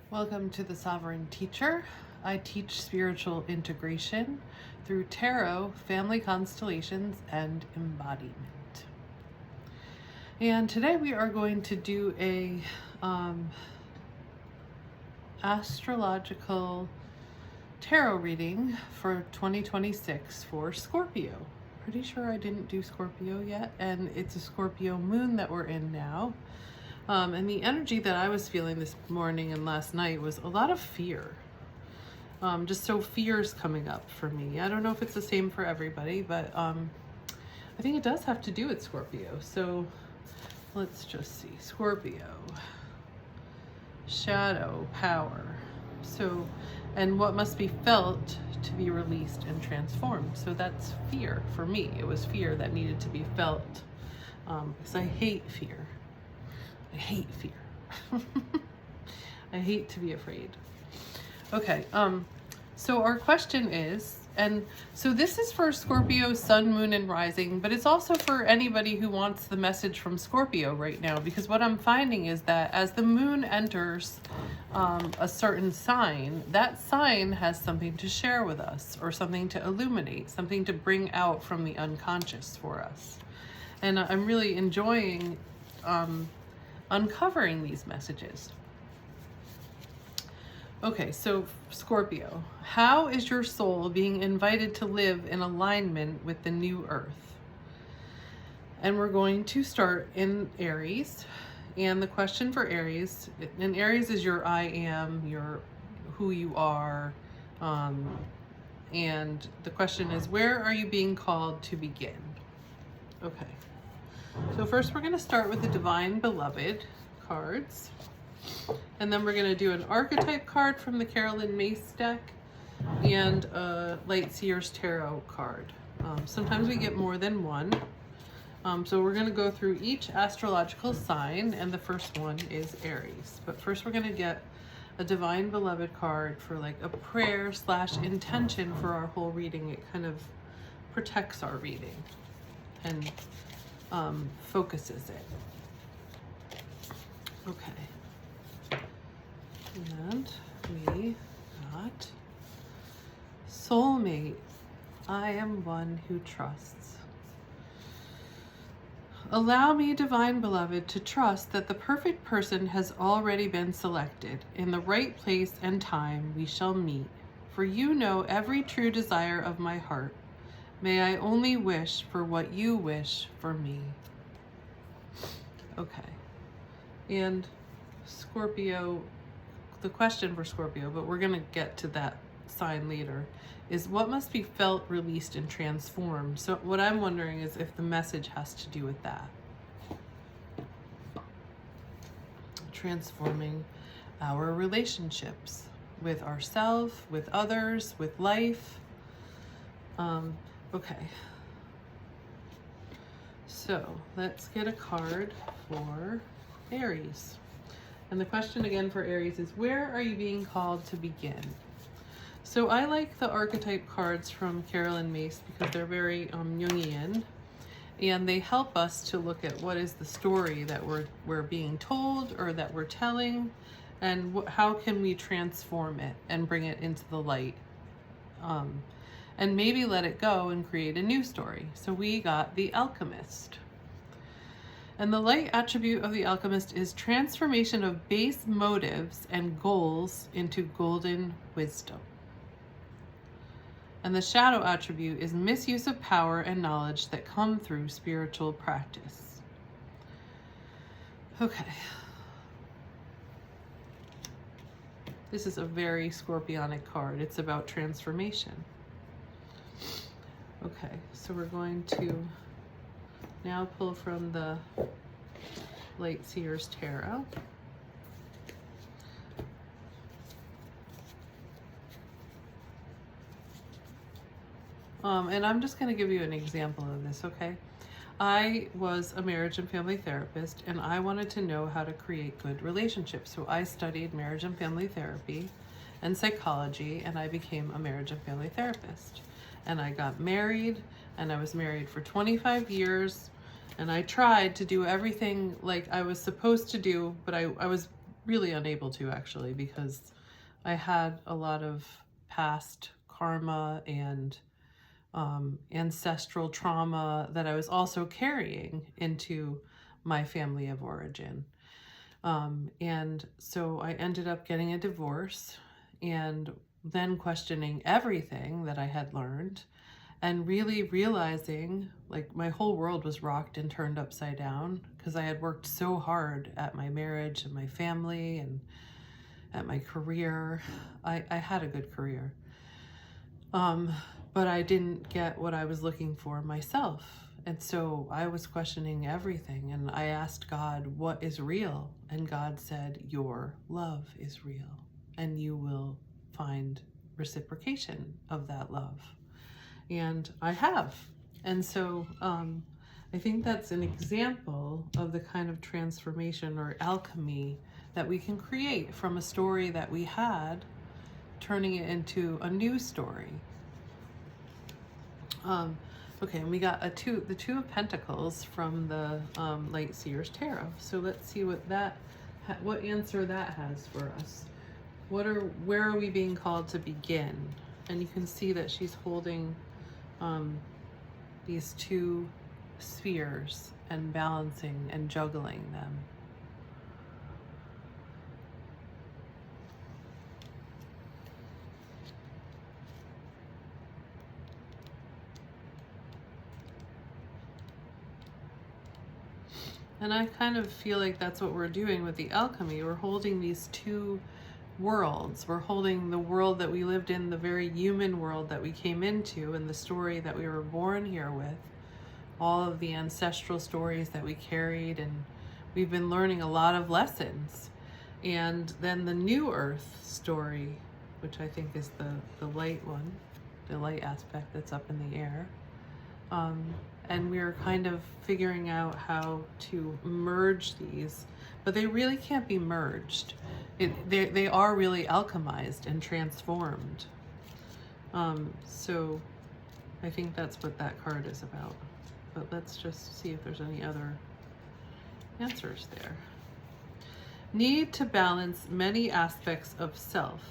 Welcome to the Sovereign Teacher. I teach spiritual integration through tarot, family constellations, and embodiment. And today we are going to do a astrological tarot reading for 2026 for Scorpio. Pretty sure I didn't do Scorpio yet, and it's a Scorpio moon that we're in now. And the energy that I was feeling this morning and last night was a lot of fear. Just so fear's coming up for me. I don't know if it's the same for everybody, but I think it does have to do with Scorpio. So let's just see. Scorpio, shadow, power. So, and what must be felt to be released and transformed. So that's fear for me. It was fear that needed to be felt because I hate fear. I hate fear. I hate to be afraid. Okay, so our question is, and so this is for Scorpio, sun, moon, and rising, but it's also for anybody who wants the message from Scorpio right now, because what I'm finding is that as the moon enters a certain sign, that sign has something to share with us, or something to illuminate, something to bring out from the unconscious for us. And I'm really enjoying uncovering these messages. Okay, so Scorpio, how is your soul being invited to live in alignment with the new earth? And we're going to start in Aries. And the question for Aries, and Aries is your I am, your who you are. And the question is, where are you being called to begin? Okay. So first we're going to start with the Divine Beloved cards. And then we're going to do an archetype card from the Carolyn Mace deck and a Light Seers Tarot card. Sometimes we get more than one. So we're going to go through each astrological sign, and the first one is Aries. But first we're going to get a Divine Beloved card for like a prayer / intention for our whole reading. It kind of protects our reading and focuses it. Okay. And we got soulmate. I am one who trusts. Allow me, Divine Beloved, to trust that the perfect person has already been selected. In the right place and time we shall meet. For you know every true desire of my heart. May I only wish for what you wish for me. Okay. And Scorpio, the question for Scorpio, but we're going to get to that sign later, is what must be felt, released, and transformed. So what I'm wondering is if the message has to do with that. Transforming our relationships with ourselves, with others, with life. Okay, so let's get a card for Aries. And the question again for Aries is, where are you being called to begin? So I like the archetype cards from Carolyn Mace because they're very Jungian, and they help us to look at what is the story that we're being told or that we're telling, and how can we transform it and bring it into the light. And maybe let it go and create a new story. So we got the Alchemist. And the light attribute of the Alchemist is transformation of base motives and goals into golden wisdom. And the shadow attribute is misuse of power and knowledge that come through spiritual practice. Okay. This is a very Scorpionic card. It's about transformation. Okay, so we're going to now pull from the Light Seers Tarot. And I'm just going to give you an example of this, okay? I was a marriage and family therapist, and I wanted to know how to create good relationships. So I studied marriage and family therapy and psychology, and I became a marriage and family therapist. And I got married, and I was married for 25 years, and I tried to do everything like I was supposed to do, but I was really unable to, actually, because I had a lot of past karma and ancestral trauma that I was also carrying into my family of origin. And so I ended up getting a divorce and then questioning everything that I had learned and really realizing like my whole world was rocked and turned upside down because I had worked so hard at my marriage and my family and at my career. I had a good career. But I didn't get what I was looking for myself. And so I was questioning everything, and I asked God, what is real? And God said, your love is real, and you will find reciprocation of that love. And I have. And so I think that's an example of the kind of transformation or alchemy that we can create from a story that we had, turning it into a new story. Okay, and we got the Two of Pentacles from the Light Seers Tarot. So let's see what answer that has for us. Where are we being called to begin? And you can see that she's holding these two spheres and balancing and juggling them. And I kind of feel like that's what we're doing with the alchemy. We're holding these two worlds. We're holding the world that we lived in, the very human world that we came into, and the story that we were born here with, all of the ancestral stories that we carried, and we've been learning a lot of lessons. And then the new earth story, which I think is the light one, the light aspect that's up in the air. And we're kind of figuring out how to merge these, but they really can't be merged. They are really alchemized and transformed. So I think that's what that card is about. But let's just see if there's any other answers there. Need to balance many aspects of self,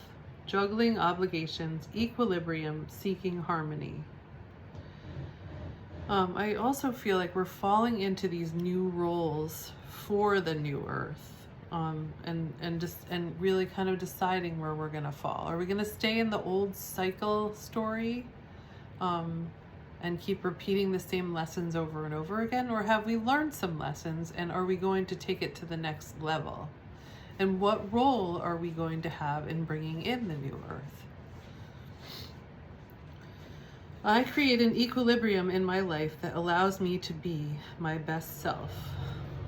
juggling obligations, equilibrium, seeking harmony. I also feel like we're falling into these new roles for the new earth, and really kind of deciding where we're gonna fall. Are we gonna stay in the old cycle story, and keep repeating the same lessons over and over again, or have we learned some lessons and are we going to take it to the next level? And what role are we going to have in bringing in the new earth? I create an equilibrium in my life that allows me to be my best self.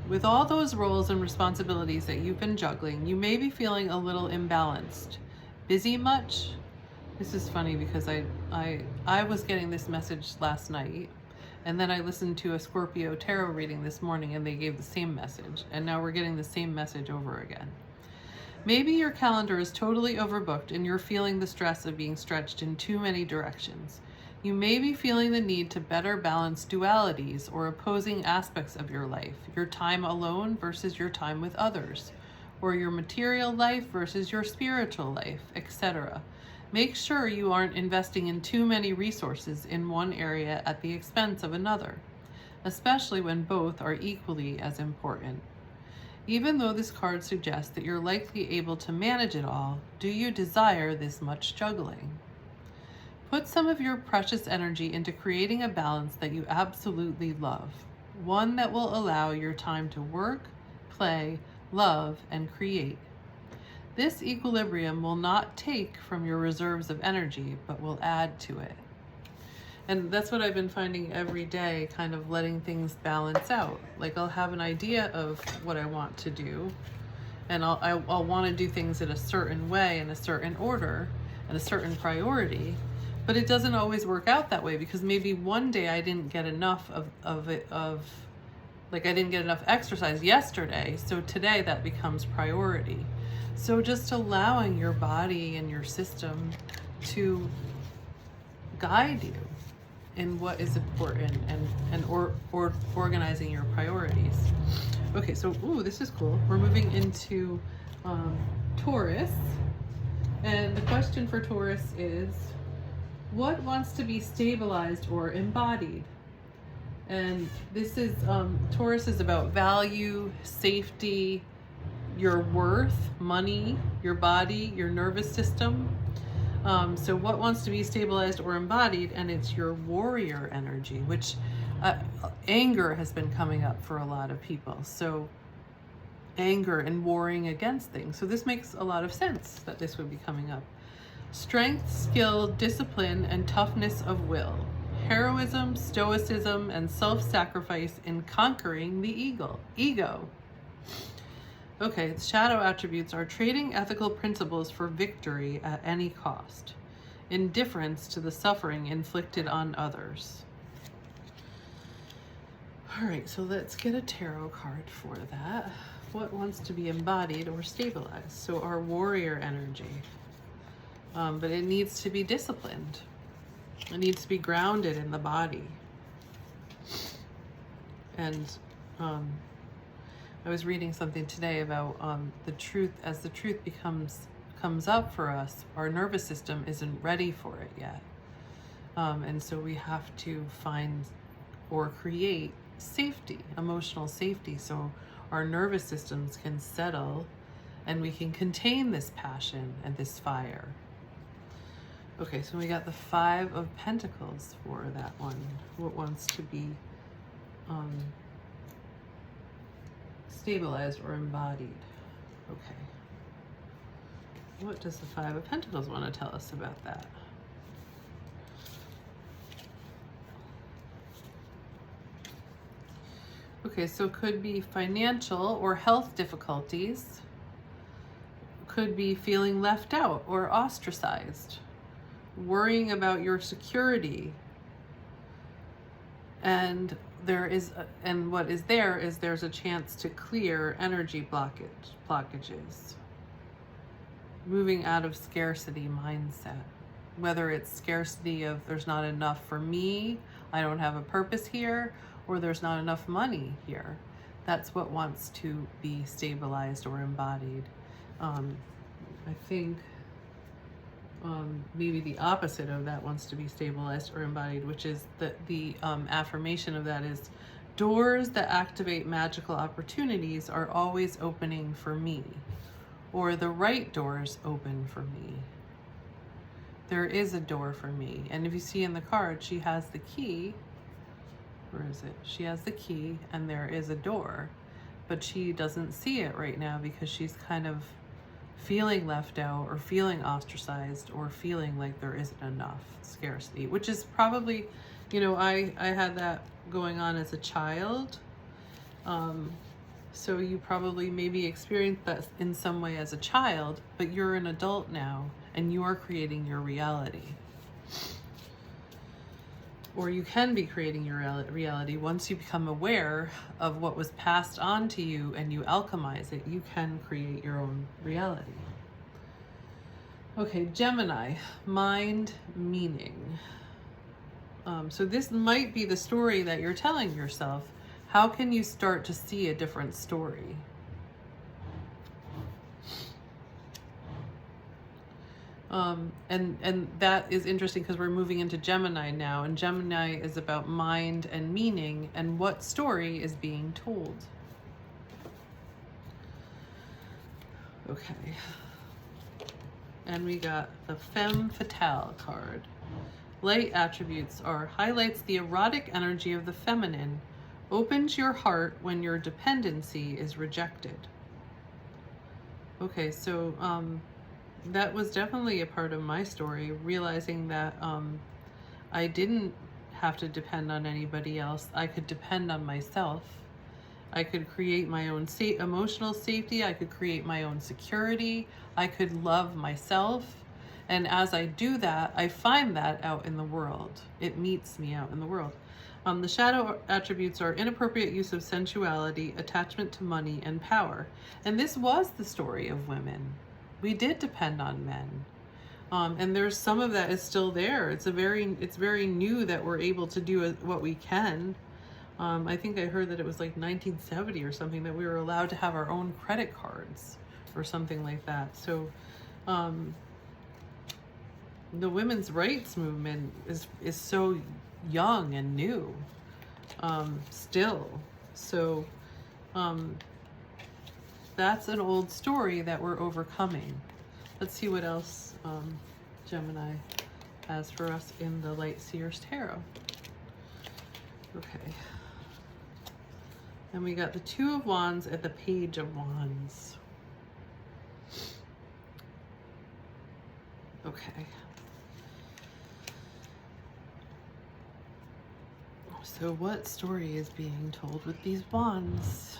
With all those roles and responsibilities that you've been juggling, you may be feeling a little imbalanced. Busy much? This is funny because I was getting this message last night, and then I listened to a Scorpio tarot reading this morning and they gave the same message, and now we're getting the same message over again. Maybe your calendar is totally overbooked and you're feeling the stress of being stretched in too many directions. You may be feeling the need to better balance dualities or opposing aspects of your life, your time alone versus your time with others, or your material life versus your spiritual life, etc. Make sure you aren't investing in too many resources in one area at the expense of another, especially when both are equally as important. Even though this card suggests that you're likely able to manage it all, do you desire this much juggling? Put some of your precious energy into creating a balance that you absolutely love, one that will allow your time to work, play, love, and create. This equilibrium will not take from your reserves of energy, but will add to it. And that's what I've been finding every day, kind of letting things balance out. Like I'll have an idea of what I want to do, and I'll want to do things in a certain way, in a certain order, and a certain priority. But it doesn't always work out that way because maybe one day I didn't get enough I didn't get enough exercise yesterday, so today that becomes priority. So just allowing your body and your system to guide you in what is important and organizing your priorities. Okay, so ooh, this is cool. We're moving into Taurus. And the question for Taurus is, what wants to be stabilized or embodied? And this is, Taurus is about value, safety, your worth, money, your body, your nervous system. So what wants to be stabilized or embodied? And it's your warrior energy, which anger has been coming up for a lot of people. So anger and warring against things. So this makes a lot of sense that this would be coming up. Strength, skill, discipline, and toughness of will. Heroism, stoicism, and self-sacrifice in conquering the ego. Okay, shadow attributes are trading ethical principles for victory at any cost. Indifference to the suffering inflicted on others. All right, so let's get a tarot card for that. What wants to be embodied or stabilized? So our warrior energy. But it needs to be disciplined. It needs to be grounded in the body. And I was reading something today about the truth. As the truth comes up for us, our nervous system isn't ready for it yet. And so we have to find or create safety, emotional safety, so our nervous systems can settle and we can contain this passion and this fire. Okay, so we got the 5 of Pentacles for that one. What wants to be stabilized or embodied? Okay. What does the 5 of Pentacles want to tell us about that? Okay, so it could be financial or health difficulties. Could be feeling left out or ostracized. Worrying about your security. And there's a chance to clear energy blockages. Moving out of scarcity mindset. Whether it's scarcity of there's not enough for me, I don't have a purpose here, or there's not enough money here. That's what wants to be stabilized or embodied. I think maybe the opposite of that wants to be stabilized or embodied, which is the affirmation of that is, doors that activate magical opportunities are always opening for me, or the right doors open for me. There is a door for me. And if you see in the card, she has the key. Where is it? She has the key and there is a door, but she doesn't see it right now because she's kind of feeling left out or feeling ostracized or feeling like there isn't enough scarcity, which is probably, I had that going on as a child. So you probably maybe experienced that in some way as a child, but you're an adult now and you are creating your reality. Or you can be creating your reality once you become aware of what was passed on to you and you alchemize it. You can create your own reality. Okay, Gemini, mind, meaning. So this might be the story that you're telling yourself. How can you start to see a different story? And that is interesting because we're moving into Gemini now, and Gemini is about mind and meaning and what story is being told. Okay. And we got the Femme Fatale card. Light attributes are highlights the erotic energy of the feminine, opens your heart when your dependency is rejected. Okay, so that was definitely a part of my story, realizing that I didn't have to depend on anybody else. I could depend on myself. I could create my own emotional safety. I could create my own security. I could love myself. And as I do that, I find that out in the world. It meets me out in the world. The shadow attributes are inappropriate use of sensuality, attachment to money, and power. And this was the story of women. We did depend on men. And there's some of that is still there. It's very new that we're able to do what we can. I think I heard that it was like 1970 or something that we were allowed to have our own credit cards. or something like that. So the women's rights movement is so young and new still. So that's an old story that we're overcoming. Let's see what else Gemini has for us in the Light Seers Tarot. Okay. And we got the Two of Wands and the Page of Wands. Okay. So what story is being told with these wands?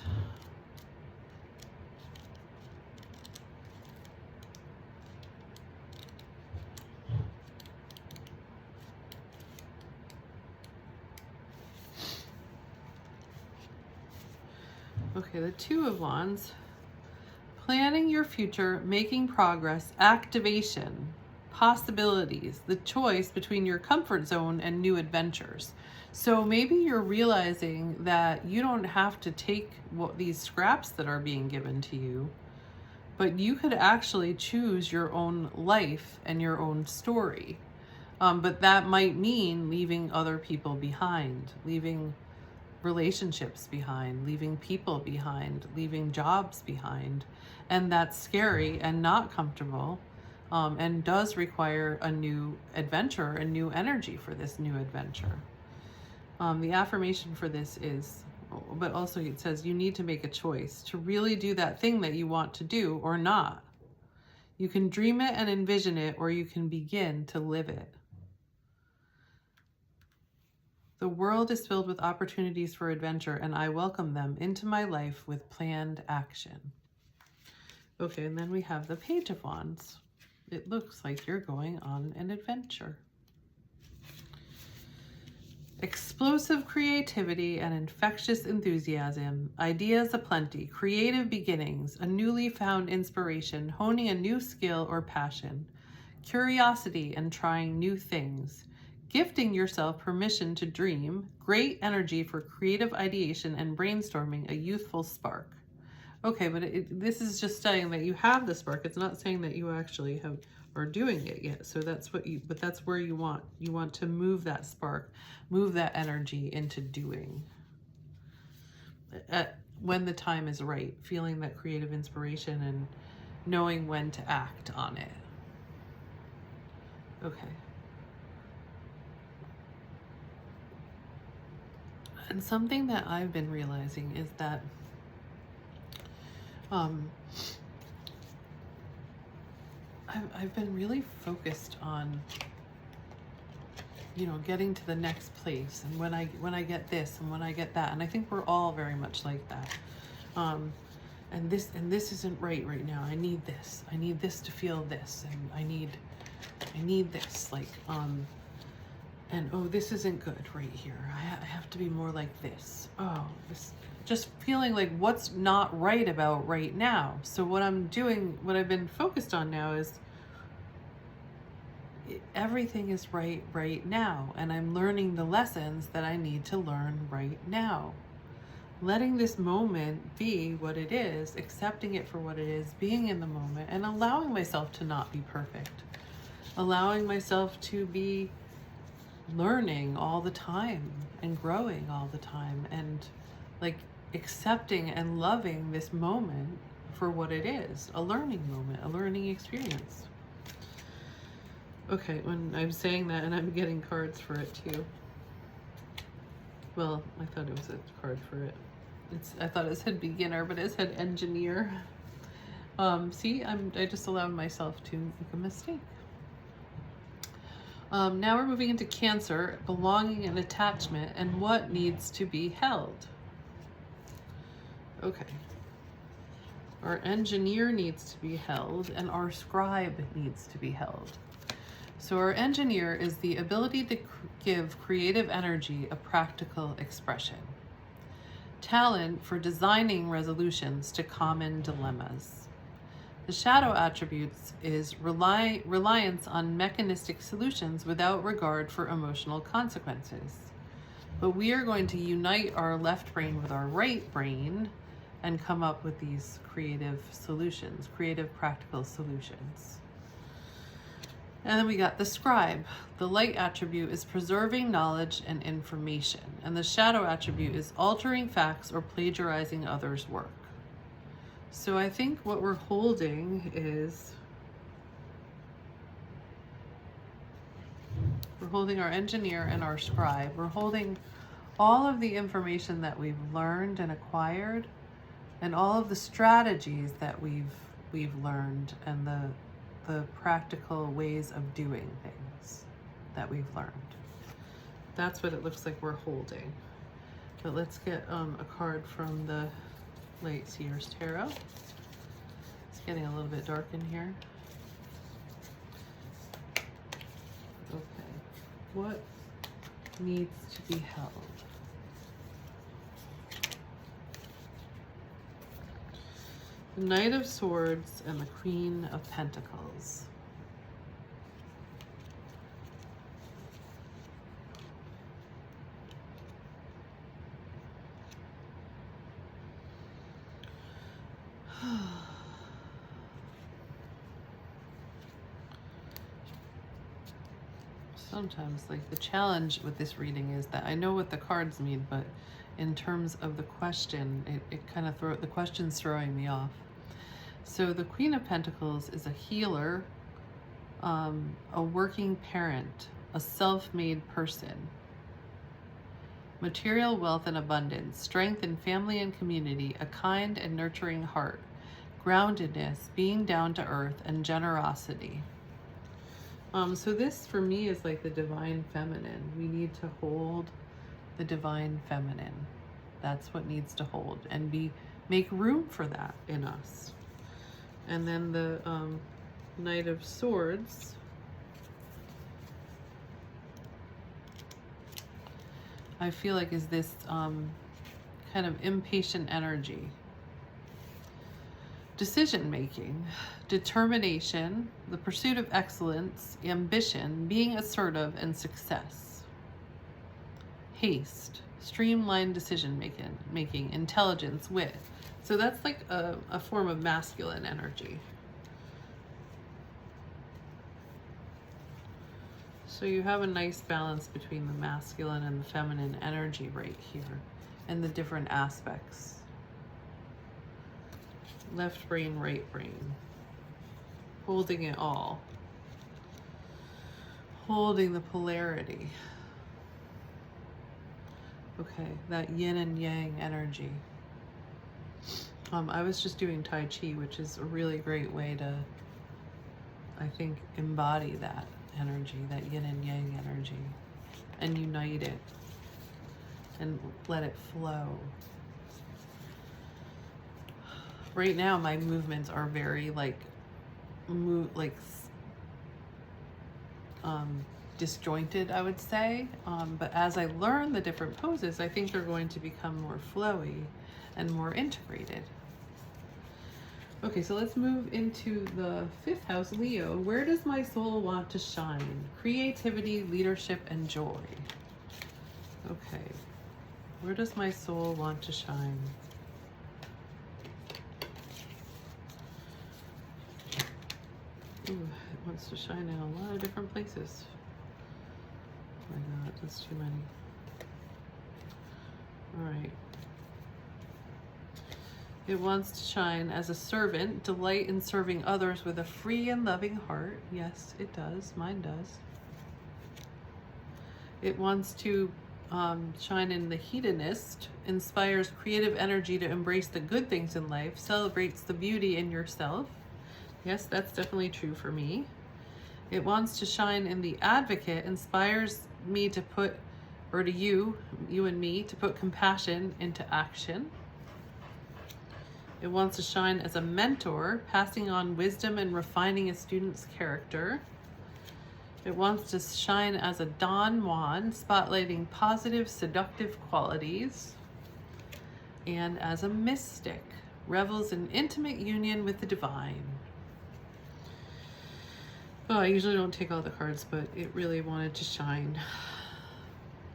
Okay, the Two of Wands. Planning your future, making progress, activation, possibilities, the choice between your comfort zone and new adventures. So maybe you're realizing that you don't have to take these scraps that are being given to you, but you could actually choose your own life and your own story. But that might mean leaving other people behind, leaving relationships behind, leaving people behind, leaving jobs behind. And that's scary and not comfortable, and does require a new adventure, a new energy for this new adventure. The affirmation for this is, but also it says you need to make a choice to really do that thing that you want to do or not. You can dream it and envision it, or you can begin to live it. The world is filled with opportunities for adventure, and I welcome them into my life with planned action. Okay, and then we have the Page of Wands. It looks like you're going on an adventure. Explosive creativity and infectious enthusiasm, ideas aplenty, creative beginnings, a newly found inspiration, honing a new skill or passion, curiosity and trying new things, gifting yourself permission to dream, great energy for creative ideation and brainstorming, a youthful spark. Okay, but this is just saying that you have the spark. It's not saying that you actually are doing it yet. So that's but that's where you want to move that spark, move that energy into doing. When the time is right, feeling that creative inspiration and knowing when to act on it. Okay. And something that I've been realizing is that I've been really focused on, getting to the next place, and when I get this and when I get that, and I think we're all very much like that. And this isn't right now. I need this to feel this, and I need this, like and oh, this isn't good right here. I have to be more like this. Oh, this, just feeling like what's not right about right now. So what I've been focused on now is everything is right now. And I'm learning the lessons that I need to learn right now. Letting this moment be what it is, accepting it for what it is, being in the moment, and allowing myself to not be perfect. Allowing myself to be learning all the time and growing all the time, and like accepting and loving this moment for what it is, a learning moment, a learning experience. Okay, when I'm saying that and I'm getting cards for it too. Well, I thought it was a card for it. I thought it said beginner, but it said engineer. See, I just allowed myself to make a mistake. Now we're moving into Cancer, belonging and attachment, and what needs to be held. Okay. Our engineer needs to be held, and our scribe needs to be held. So our engineer is the ability to give creative energy a practical expression. Talent for designing resolutions to common dilemmas. The shadow attributes is reliance on mechanistic solutions without regard for emotional consequences. But we are going to unite our left brain with our right brain and come up with these creative solutions, creative practical solutions. And then we got the scribe. The light attribute is preserving knowledge and information, and the shadow attribute is altering facts or plagiarizing others' work. So I think what we're holding is we're holding our engineer and our scribe. We're holding all of the information that we've learned and acquired, and all of the strategies that we've learned, and the practical ways of doing things that we've learned. That's what it looks like we're holding. But let's get a card from the Light Seers Tarot. It's getting a little bit dark in here. Okay, what needs to be held? The Knight of Swords and the Queen of Pentacles. Sometimes, like, the challenge with this reading is that I know what the cards mean, but in terms of the question, it kind of the question's throwing me off. So the Queen of Pentacles is a healer, a working parent, a self-made person, material wealth and abundance, strength in family and community, a kind and nurturing heart, groundedness, being down to earth, and generosity. So this for me is like the divine feminine. We need to hold the divine feminine. That's what needs to hold, and make room for that in us. And then the Knight of Swords I feel like is this kind of impatient energy. Decision making, determination, the pursuit of excellence, ambition, being assertive, and success. Haste, streamlined decision making, intelligence, wit. So that's like a form of masculine energy. So you have a nice balance between the masculine and the feminine energy right here, and the different aspects. Left brain, right brain. Holding it all. Holding the polarity. Okay, that yin and yang energy. I was just doing Tai Chi, which is a really great way to, I think, embody that energy, that yin and yang energy, and unite it and let it flow. Right now, my movements are very disjointed, I would say. But as I learn the different poses, I think they're going to become more flowy and more integrated. Okay, so let's move into the 5th house, Leo. Where does my soul want to shine? Creativity, leadership, and joy. Okay, where does my soul want to shine? Ooh, it wants to shine in a lot of different places. Oh my God, that's too many. All right. It wants to shine as a servant, delight in serving others with a free and loving heart. Yes, it does. Mine does. It wants to shine in the hedonist, inspires creative energy to embrace the good things in life, celebrates the beauty in yourself. Yes, that's definitely true for me. It wants to shine in the advocate, inspires me to put, or to you and me, to put compassion into action. It wants to shine as a mentor, passing on wisdom and refining a student's character. It wants to shine as a Don Juan, spotlighting positive, seductive qualities. And as a mystic, revels in intimate union with the divine. Oh, I usually don't take all the cards, but it really wanted to shine.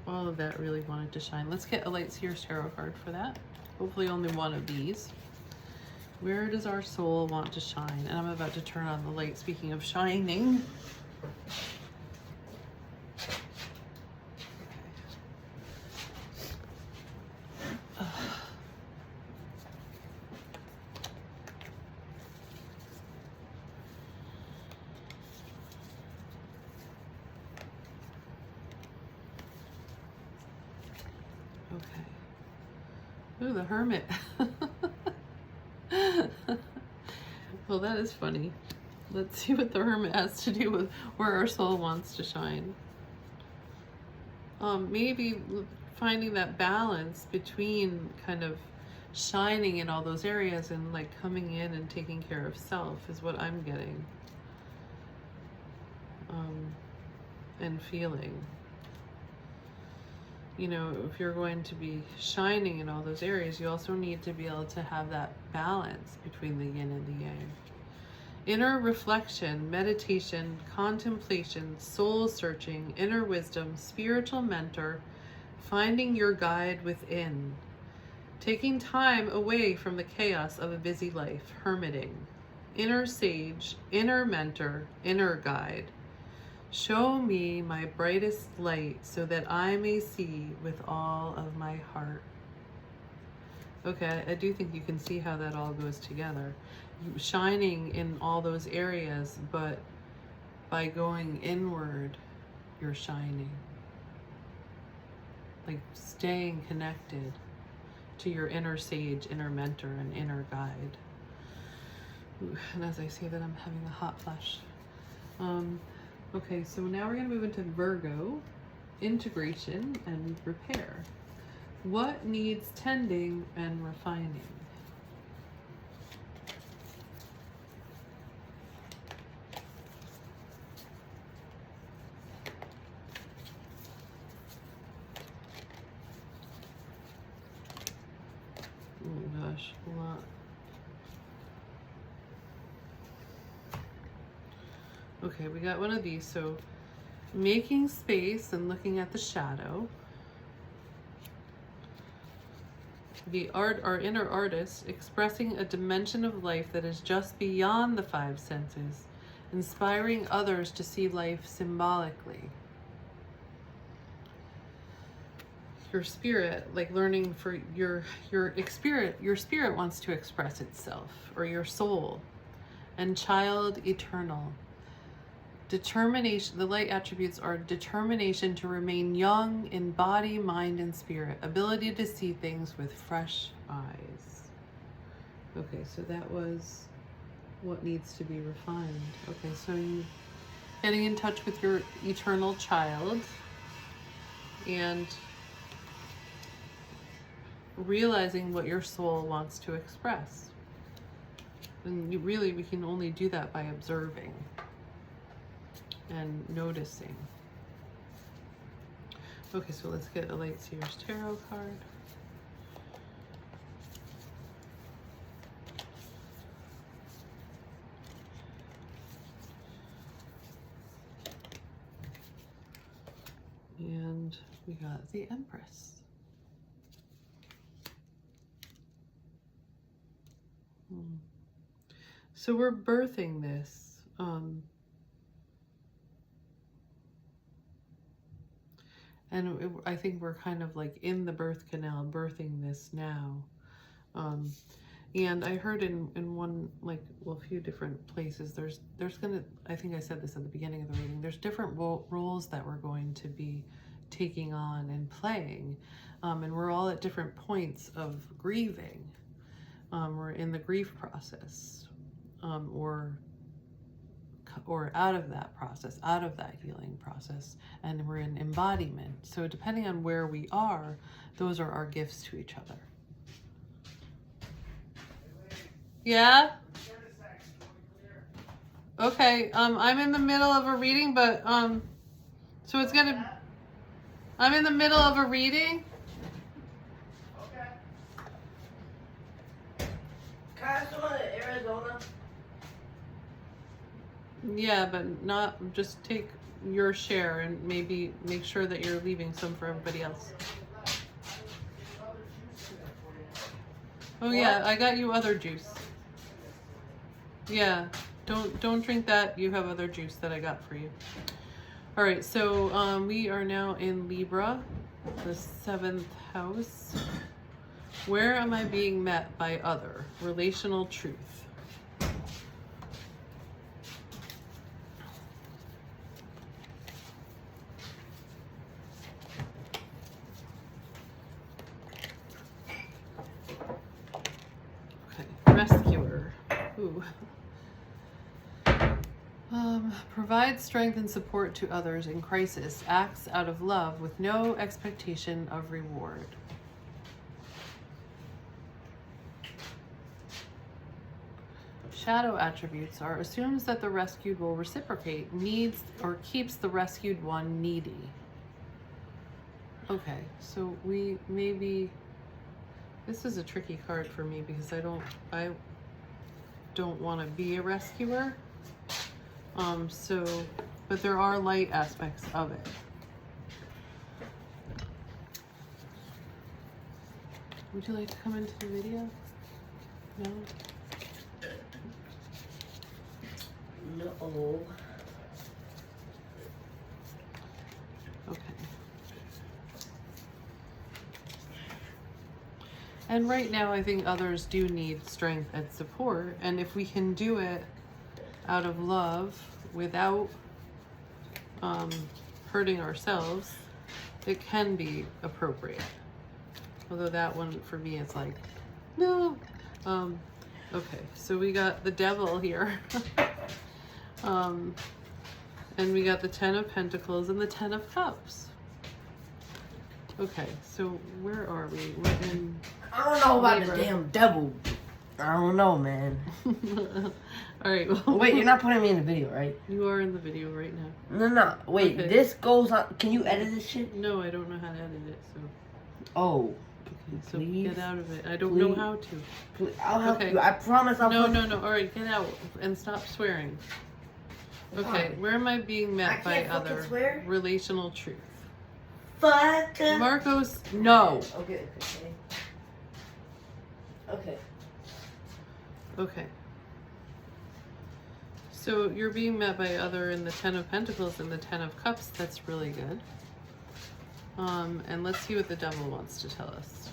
All of that really wanted to shine. Let's get a Light Seers Tarot card for that. Hopefully only one of these. Where does our soul want to shine? And I'm about to turn on the light, speaking of shining. Okay. Ooh, the Hermit. Well, that is funny. Let's see what the Hermit has to do with where our soul wants to shine. Maybe finding that balance between kind of shining in all those areas and like coming in and taking care of self is what I'm getting. And feeling. You know, if you're going to be shining in all those areas, you also need to be able to have that balance between the yin and the yang. Inner reflection, meditation, contemplation, soul searching, inner wisdom, spiritual mentor, finding your guide within. Taking time away from the chaos of a busy life, hermiting. Inner sage, inner mentor, inner guide. Show me my brightest light so that I may see with all of my heart. Okay, I do think you can see how that all goes together. Shining in all those areas, but by going inward, you're shining. Like staying connected to your inner sage, inner mentor, and inner guide. Ooh, and as I say that, I'm having a hot flash. Okay, so now we're going to move into Virgo, integration and repair. What needs tending and refining? Oh gosh, a lot. Okay, we got one of these. So making space and looking at the shadow. Our inner artist, expressing a dimension of life that is just beyond the five senses, inspiring others to see life symbolically. Your spirit, like learning for your spirit wants to express itself, or your soul. And child eternal. Determination, the light attributes are determination to remain young in body, mind, and spirit. Ability to see things with fresh eyes. Okay, so that was what needs to be refined. Okay, so you getting in touch with your eternal child and realizing what your soul wants to express. And we can only do that by observing and noticing. Okay, so let's get a Light Seers Tarot card. And we got the Empress. So we're birthing this. And I think we're kind of like in the birth canal, birthing this now. And I heard in one, like, well, a few different places, there's gonna, I think I said this at the beginning of the reading, there's different roles that we're going to be taking on and playing. And we're all at different points of grieving. We're in the grief process, or out of that process, out of that healing process, and we're in embodiment. So depending on where we are, those are our gifts to each other. Yeah? Okay, I'm in the middle of a reading, but, so it's gonna, I'm in the middle of a reading. Okay. Can I have some of the Arizona? Yeah, but not, just take your share and maybe make sure that you're leaving some for everybody else. Oh yeah, I got you other juice. Yeah, don't drink that. You have other juice that I got for you. All right, so we are now in Libra, the 7th house. Where am I being met by other? Relational truth. Okay, rescuer. Ooh. Provides strength and support to others in crisis. Acts out of love with no expectation of reward. Shadow attributes are assumes that the rescued will reciprocate, needs or keeps the rescued one needy. Okay, so we maybe this is a tricky card for me because I don't want to be a rescuer. But there are light aspects of it. Would you like to come into the video? No? No. Okay. And right now, I think others do need strength and support. And if we can do it out of love without hurting ourselves, it can be appropriate. Although that one for me is like, no. Okay, so we got the devil here. And we got the 10 of Pentacles and the 10 of Cups. Okay, so where are we? We're in... I don't know about Libra. the damn devil. I don't know, man. All right. Well, Wait, you're not putting me in the video, right? You are in the video right now. No. Wait, Okay. this goes on. Can you edit this shit? No, I don't know how to edit it, so... Oh. Okay, so Please? get out of it. I don't know Please? how to. Please, I'll help Okay. you. I promise I'll No. All right, get out and stop swearing. Okay, Fine. where am I being met I by can't fucking other? swear? Relational truth. Fuck. Marcos, no. Okay. Okay. Okay. So you're being met by other in the 10 of Pentacles and the 10 of Cups. That's really good. And let's see what the devil wants to tell us.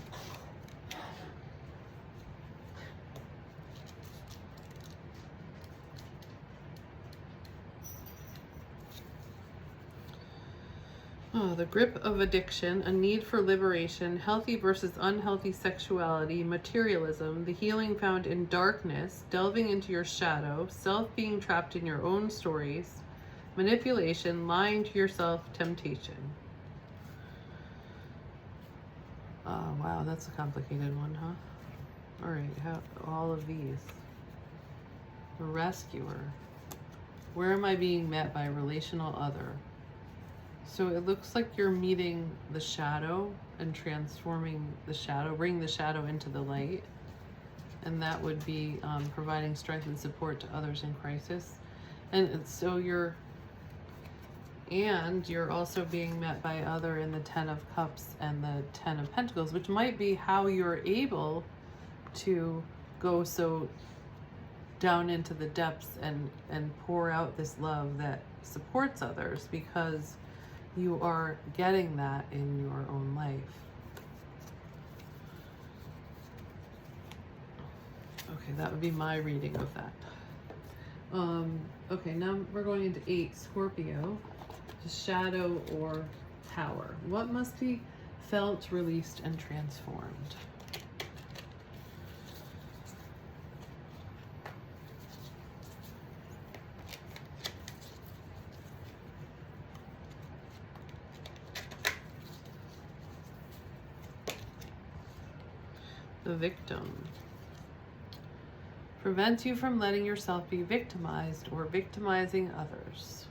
Oh, the grip of addiction, a need for liberation, healthy versus unhealthy sexuality, materialism, the healing found in darkness, delving into your shadow, self being trapped in your own stories, manipulation, lying to yourself, temptation. Oh, wow, that's a complicated one, huh? All right, all of these. The rescuer. Where am I being met by a relational other? So it looks like you're meeting the shadow and transforming the shadow, bringing the shadow into the light. And that would be providing strength and support to others in crisis. And so you're also being met by other in the 10 of Cups and the 10 of Pentacles, which might be how you're able to go so down into the depths and pour out this love that supports others, because you are getting that in your own life. Okay, that would be my reading of that. Okay, now we're going into 8, Scorpio. Shadow or power. What must be felt, released, and transformed? The victim. Prevents you from letting yourself be victimized or victimizing others.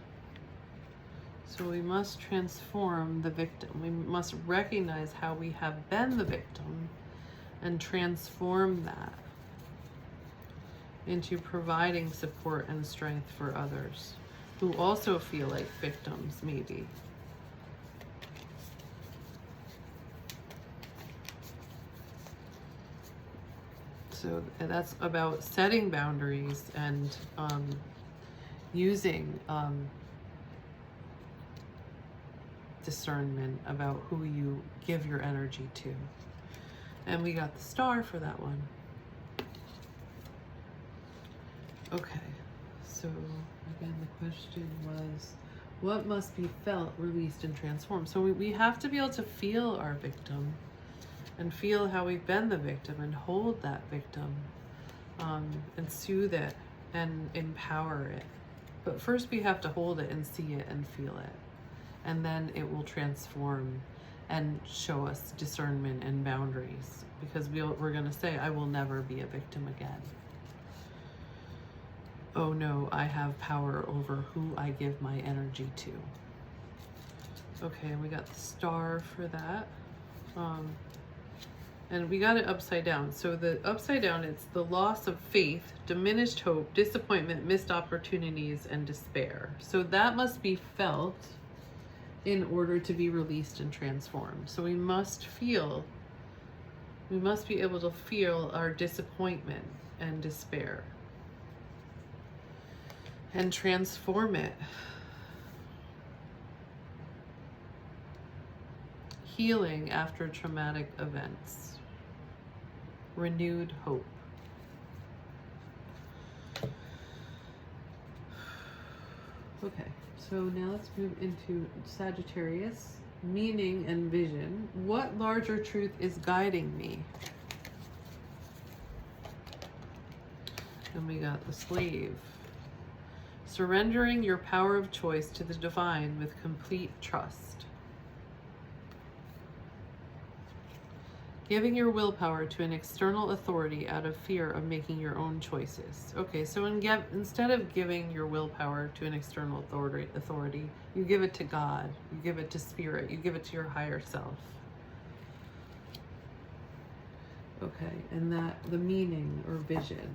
So we must transform the victim. We must recognize how we have been the victim and transform that into providing support and strength for others who also feel like victims, maybe. So that's about setting boundaries and using discernment about who you give your energy to. And we got the star for that one. Okay, so again, the question was, what must be felt, released, and transformed? So we have to be able to feel our victim and feel how we've been the victim and hold that victim and soothe it and empower it. But first we have to hold it and see it and feel it. And then it will transform and show us discernment and boundaries, because we're going to say, I will never be a victim again. Oh no, I have power over who I give my energy to. Okay, we got the star for that. And we got it upside down. So the upside down, it's the loss of faith, diminished hope, disappointment, missed opportunities, and despair. So that must be felt in order to be released and transformed. So we must be able to feel our disappointment and despair and transform it. Healing after traumatic events. Renewed hope. Okay, so now let's move into Sagittarius, meaning and vision. What larger truth is guiding me? And we got the Slave. Surrendering your power of choice to the divine with complete trust. Giving your willpower to an external authority out of fear of making your own choices. Okay, so instead of giving your willpower to an external authority, you give it to God, you give it to Spirit, you give it to your higher self. Okay, and the meaning or vision,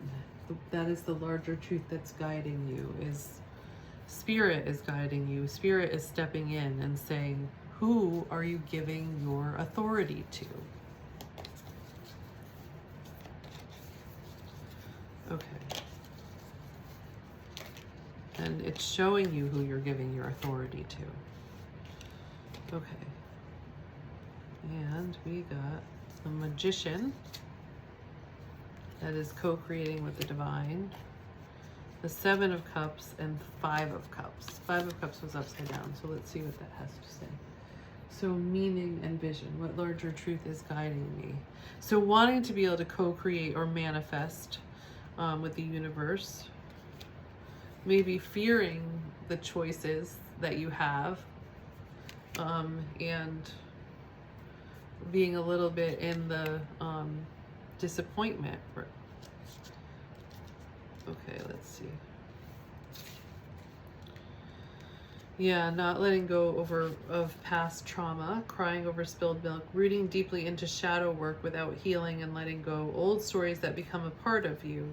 that is the larger truth that's guiding you, is Spirit is guiding you. Spirit is stepping in and saying, who are you giving your authority to? Okay. And it's showing you who you're giving your authority to. Okay. And we got the Magician that is co-creating with the divine. The Seven of Cups and Five of Cups. Five of Cups was upside down, so let's see what that has to say. So meaning and vision, what larger truth is guiding me? So wanting to be able to co-create or manifest with the universe, maybe fearing the choices that you have, and being a little bit in the disappointment. Okay, let's see. Yeah, not letting go of past trauma, crying over spilled milk, rooting deeply into shadow work without healing and letting go, old stories that become a part of you,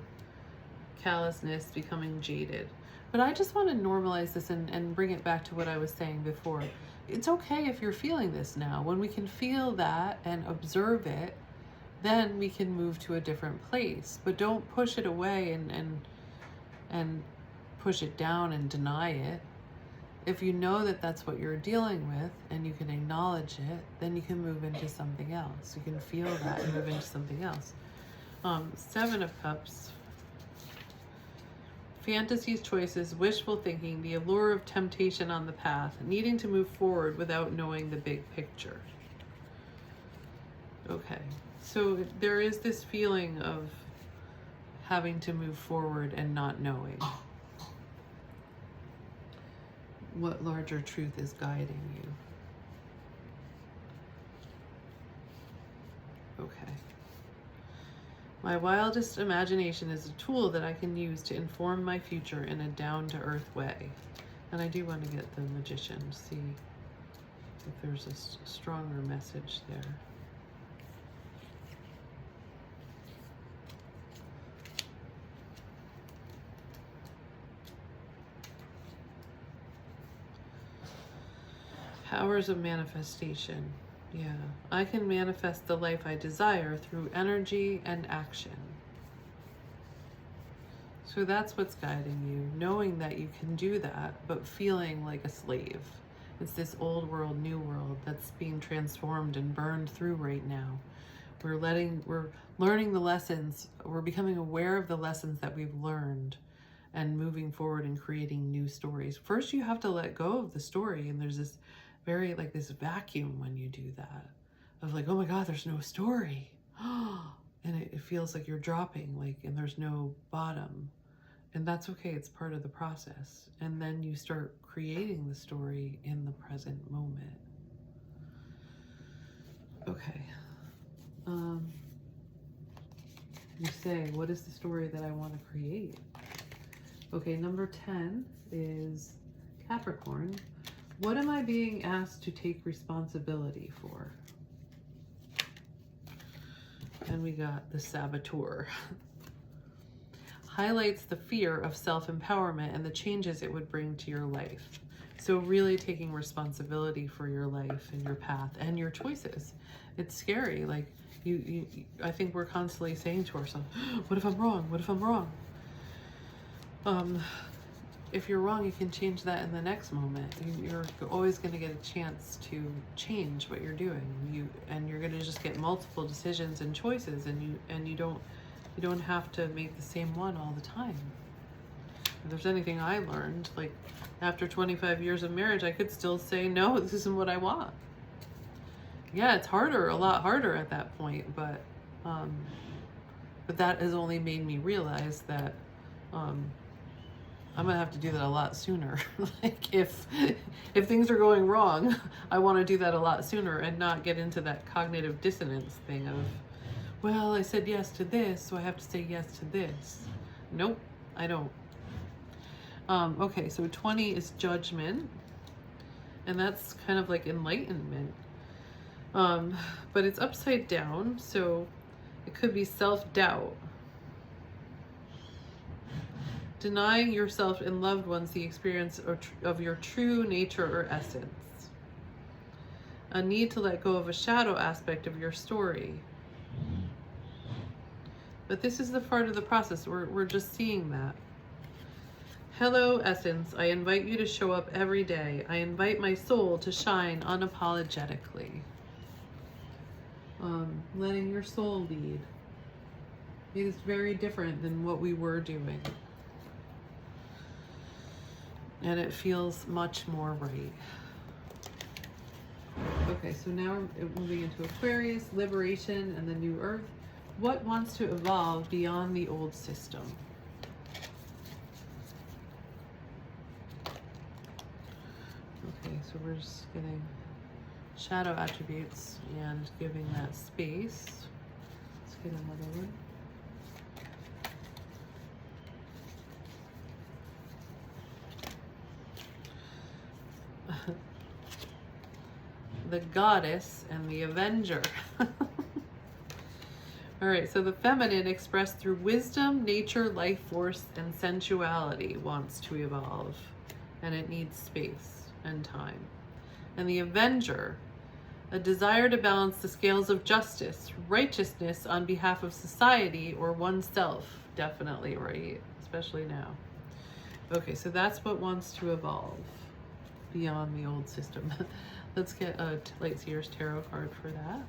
callousness, becoming jaded. But I just want to normalize this and bring it back to what I was saying before. It's okay if you're feeling this now. When we can feel that and observe it, then we can move to a different place. But don't push it away and push it down and deny it. If you know that that's what you're dealing with and you can acknowledge it, then you can move into something else. You can feel that and move into something else. Seven of Cups. Fantasies, choices, wishful thinking, the allure of temptation on the path, needing to move forward without knowing the big picture. Okay, so there is this feeling of having to move forward and not knowing. What larger truth is guiding you? Okay. My wildest imagination is a tool that I can use to inform my future in a down-to-earth way. And I do want to get the Magician, see if there's a stronger message there. Powers of manifestation. Yeah, I can manifest the life I desire through energy and action. So that's what's guiding you, knowing that you can do that, but feeling like a slave. It's this old world, new world that's being transformed and burned through right now. We're learning the lessons. We're becoming aware of the lessons that we've learned and moving forward and creating new stories. First, you have to let go of the story. And there's this very, like, this vacuum when you do that of like, oh my God, there's no story. And it feels like you're dropping, like, and there's no bottom. And that's okay. It's part of the process. And then you start creating the story in the present moment. Okay. You say, what is the story that I want to create? Okay, number 10 is Capricorn. What am I being asked to take responsibility for? And we got the Saboteur. Highlights the fear of self-empowerment and the changes it would bring to your life. So really taking responsibility for your life and your path and your choices. It's scary. Like I think we're constantly saying to ourselves, what if I'm wrong? What if I'm wrong? If you're wrong, you can change that in the next moment. You're always going to get a chance to change what you're doing. You're going to just get multiple decisions and choices, and you don't have to make the same one all the time. If there's anything I learned, like after 25 years of marriage, I could still say, no, this isn't what I want. Yeah, it's harder, a lot harder at that point, but that has only made me realize that I'm gonna have to do that a lot sooner. Like if things are going wrong, I want to do that a lot sooner and not get into that cognitive dissonance thing of, well, I said yes to this, so I have to say yes to this. Nope, I don't. Okay, so 20 is Judgment, and that's kind of like enlightenment. But it's upside down, so it could be self-doubt. Denying yourself and loved ones the experience of your true nature or essence. A need to let go of a shadow aspect of your story. But this is the part of the process. We're just seeing that. Hello, Essence. I invite you to show up every day. I invite my soul to shine unapologetically. Letting your soul lead. It is very different than what we were doing. And it feels much more right. Okay, so now we're moving into Aquarius, liberation, and the new earth. What wants to evolve beyond the old system? Okay, so we're just getting shadow attributes and giving that space. Let's get another one. The Goddess and the Avenger. All right, so the feminine expressed through wisdom, nature, life force, and sensuality wants to evolve, and it needs space and time. And the Avenger, a desire to balance the scales of justice, righteousness on behalf of society or oneself. Definitely right, especially now. Okay, so that's what wants to evolve beyond the old system. Let's get a Lightseer's Tarot card for that.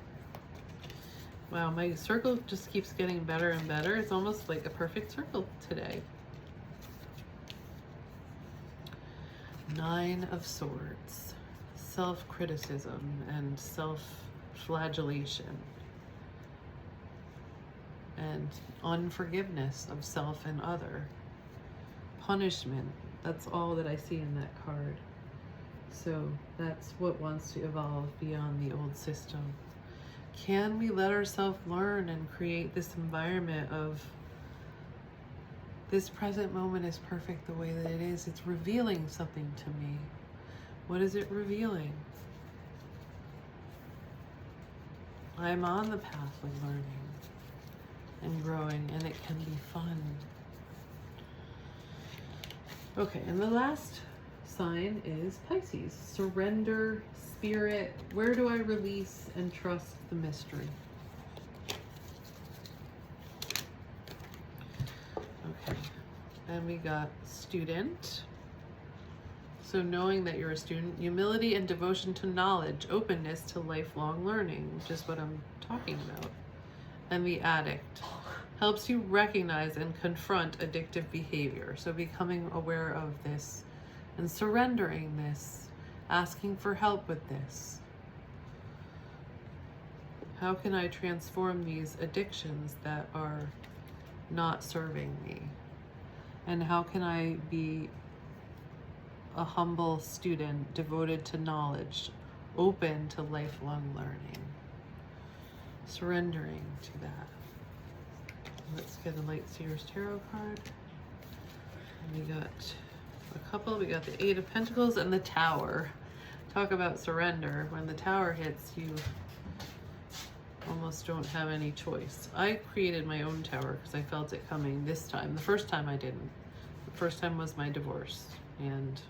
Wow, my circle just keeps getting better and better. It's almost like a perfect circle today. 9 of Swords. Self-criticism and self-flagellation. And unforgiveness of self and other. Punishment. That's all that I see in that card. So that's what wants to evolve beyond the old system. Can we let ourselves learn and create this environment of this present moment is perfect the way that it is? It's revealing something to me. What is it revealing? I'm on the path of learning and growing, and it can be fun. Okay, and the last sign is Pisces. Surrender, spirit. Where do I release and trust the mystery? Okay. And we got student. So knowing that you're a student, humility and devotion to knowledge, openness to lifelong learning, which is what I'm talking about. And the addict helps you recognize and confront addictive behavior. So becoming aware of this and surrendering this, asking for help with this. How can I transform these addictions that are not serving me? And how can I be a humble student devoted to knowledge, open to lifelong learning? Surrendering to that. Let's get a Light Seers Tarot card. And we got a couple. We got the Eight of Pentacles and the Tower. Talk about surrender. When the Tower hits, you almost don't have any choice. I created my own tower because I felt it coming this time. The first time I didn't. The first time was my divorce. And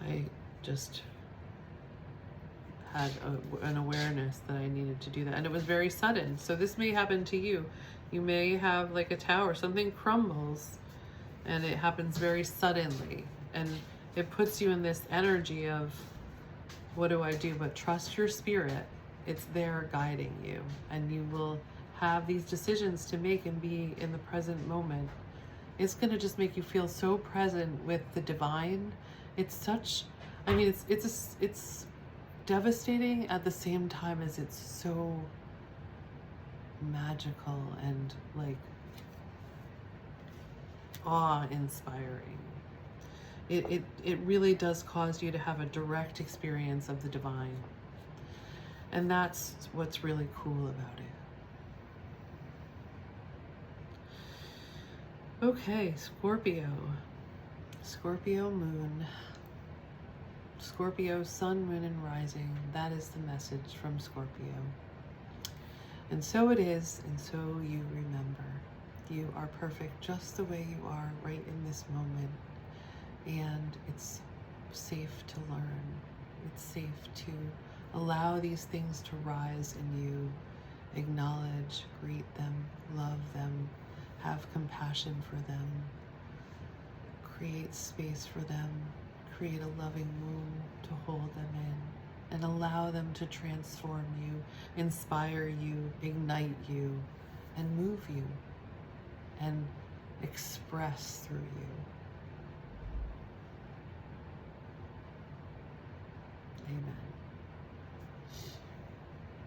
I just had an awareness that I needed to do that. And it was very sudden. So this may happen to you. You may have like a tower, something crumbles and it happens very suddenly. And it puts you in this energy of, what do I do? But trust your spirit. It's there guiding you. And you will have these decisions to make and be in the present moment. It's going to just make you feel so present with the divine. It's such, I mean, it's devastating at the same time as it's so magical and like awe-inspiring. It really does cause you to have a direct experience of the divine. And that's what's really cool about it. Okay, Scorpio. Scorpio moon. Scorpio sun, moon, and rising. That is the message from Scorpio. And so it is, and so you remember. You are perfect just the way you are right in this moment. And it's safe to learn. It's safe to allow these things to rise in you. Acknowledge, greet them, love them, have compassion for them. Create space for them. Create a loving womb to hold them in. And allow them to transform you, inspire you, ignite you, and move you, and express through you. Amen.